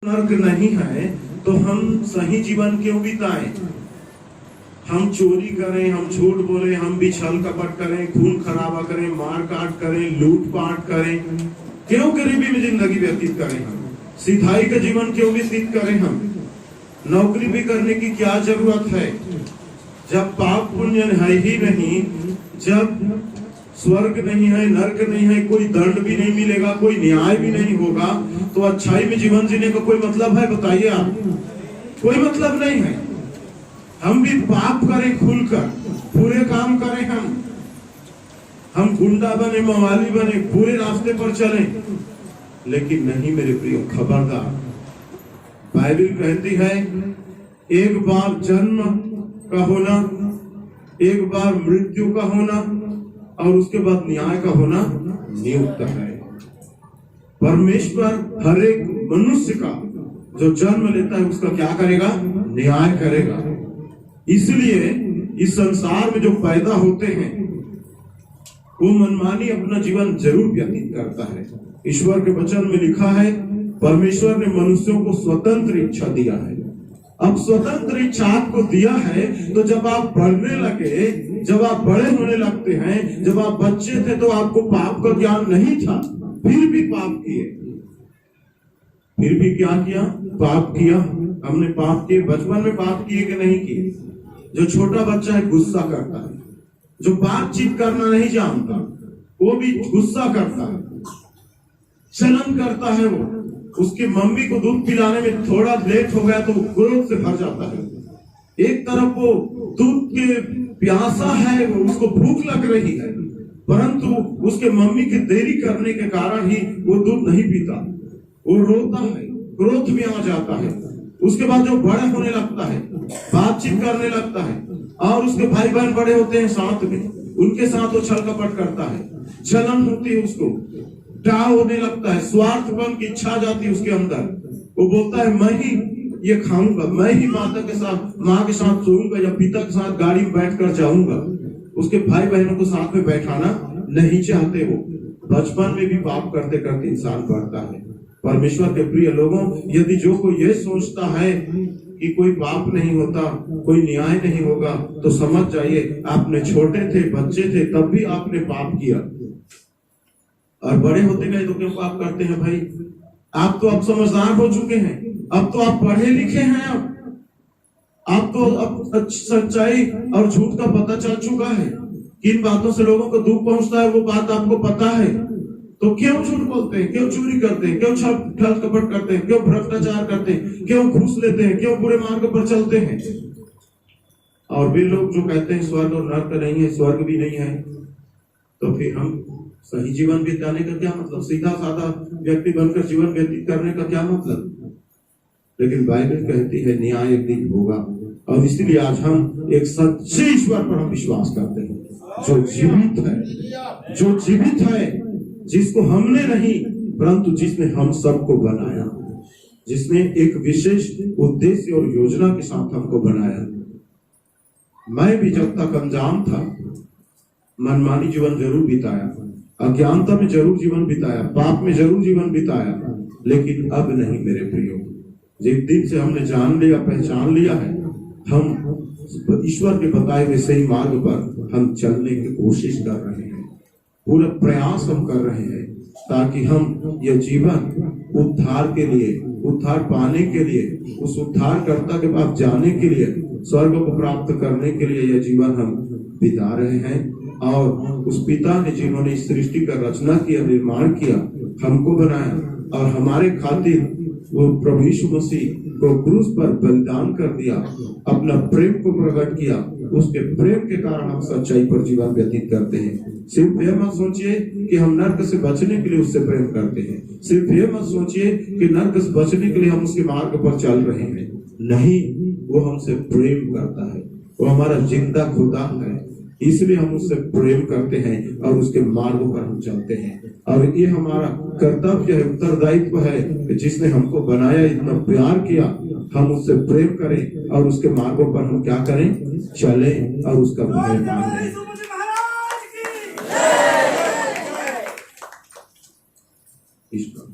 नर्क नहीं है तो हम सही जीवन क्यों बिताएं? हम चोरी करें, हम झूठ बोले, हम भी छल कपट करें, खून खराबा करें, मार काट करें, लूटपाट करें, क्यों गरीबी में जिंदगी व्यतीत करें? हम सिधाई का जीवन क्यों व्यतीत करें? हम नौकरी भी करने की क्या जरूरत है जब पाप पुण्य है ही नहीं, जब स्वर्ग नहीं है, नरक नहीं है, कोई दंड भी नहीं मिलेगा, कोई न्याय भी नहीं होगा, तो अच्छाई में जीवन जीने का कोई मतलब है? बताइए आप। कोई मतलब नहीं है। हम भी पाप करें खुलकर, बुरे काम करें, हम गुंडा बने, मवाली बने, बुरे रास्ते पर चलें, लेकिन नहीं मेरे प्रियो, खबरदार। बाइबल कहती है एक बार जन्म का होना, एक बार मृत्यु का होना और उसके बाद न्याय का होना नियुक्त है। परमेश्वर हर एक मनुष्य का जो जन्म लेता है उसका क्या करेगा? न्याय करेगा। इसलिए इस संसार में जो पैदा होते हैं वो मनमानी अपना जीवन जरूर व्यतीत करता है। ईश्वर के वचन में लिखा है परमेश्वर ने मनुष्यों को स्वतंत्र इच्छा दिया है। अब स्वतंत्र इच्छा आपको दिया है तो जब आप बढ़ने लगे, जब आप बड़े होने लगते हैं, जब आप बच्चे थे तो आपको पाप का ज्ञान नहीं था, फिर भी पाप किए। फिर भी क्या किया? पाप किया। हमने पाप किए। बचपन में पाप किए कि नहीं किए? जो छोटा बच्चा है गुस्सा करता है, जो बातचीत करना नहीं जानता वो भी गुस्सा करता है, चलन करता है। वो उसकी मम्मी को दूध पिलाने में थोड़ा लेट हो गया तो क्रोध से भर जाता है। एक तरफ वो दूध के प्यासा है, वो उसको भूख लग रही है, परंतु उसके मम्मी के देरी करने के कारण ही वो दूध नहीं पीता। वो रोता है, क्रोध में आ जाता है। उसके बाद जो बड़ा होने लगता है, बातचीत करने लगता है, और उसके भाई बहन बड़े होते हैं साथ में, उनके साथ वो छल कपट करता है, जलन होती है, उसको डाव होने लगता है, स्वार्थपन की इच्छा जाती है उसके अंदर। वो बोलता है मैं ही ये खाऊंगा, मैं ही माता के साथ, माँ के साथ सोऊंगा या पिता के साथ गाड़ी में बैठ कर जाऊंगा। उसके भाई बहनों को साथ में बैठाना नहीं चाहते। वो बचपन में भी पाप करते करते इंसान बढ़ता है। परमेश्वर के प्रिय लोगों, यदि जो कोई ये सोचता है कि कोई पाप नहीं होता, कोई न्याय नहीं होगा, तो समझ जाइए आपने छोटे थे, बच्चे थे, तब भी आपने पाप किया, और बड़े होते गए तो क्यों पाप करते हैं भाई? आप तो अब समझदार हो चुके हैं, अब तो आप पढ़े लिखे हैं, आप तो अब सच्चाई और झूठ का पता चल चुका है। किन बातों से लोगों को दुख पहुंचता है वो बात आपको पता है, तो क्यों झूठ बोलते हैं, क्यों चोरी करते हैं, क्यों छल कपट करते हैं, क्यों भ्रष्टाचार करते हैं, क्यों घूस लेते हैं, क्यों बुरे मार्ग पर चलते हैं? और वे लोग जो कहते हैं स्वर्ग और नरक नहीं है, स्वर्ग भी नहीं है, तो फिर हम सही जीवन बिताने का क्या मतलब? सीधा साधा व्यक्ति बनकर जीवन व्यतीत करने का क्या मतलब? लेकिन बाइबल कहती है न्याय एक दिन होगा, और इसलिए आज हम एक सच्चे ईश्वर पर हम विश्वास करते हैं जो जीवित है, जो जीवित है, जिसको हमने नहीं परंतु जिसने हम सबको बनाया, जिसने एक विशेष उद्देश्य और योजना के साथ हमको बनाया। मैं भी जब तक अनजान था मनमानी जीवन जरूर बिताया, अज्ञानता में जरूर जीवन बिताया, पाप में जरूर जीवन बिताया, लेकिन अब नहीं मेरे प्रियो। जिस दिन से हमने जान लिया, पहचान लिया है, हम ईश्वर के बताए हुए सही मार्ग पर हम चलने की कोशिश कर रहे हैं, पूरा प्रयास हम कर रहे हैं, ताकि हम यह जीवन उद्धार के लिए, उद्धार पाने के लिए, उस उद्धारकर्ता के पास जाने के लिए, स्वर्ग को प्राप्त करने के लिए यह जीवन हम बिता रहे हैं। और उस पिता ने जिन्होंने इस सृष्टि का रचना किया, निर्माण किया, हमको बनाया, और हमारे खातिर वो प्रभु यीशु मसीह को क्रूस पर बलिदान कर दिया, अपना प्रेम को प्रकट किया। उसके प्रेम के कारण हम सच्चाई पर जीवन व्यतीत करते हैं। सिर्फ ये मत सोचिए कि हम नरक से बचने के लिए उससे प्रेम करते हैं, सिर्फ ये मत सोचिए कि नरक से बचने के लिए हम उसके मार्ग पर चल रहे हैं। नहीं, वो हमसे प्रेम करता है, वो हमारा जिंदा खुदा है, इसलिए हम उससे प्रेम करते हैं और उसके मार्ग पर हम चलते हैं। और ये हमारा कर्तव्य है, उत्तरदायित्व है कि जिसने हमको बनाया, इतना प्यार किया, हम उससे प्रेम करें और उसके मार्गों पर हम क्या करें? चलें और उसका भय मानें। ईश्वर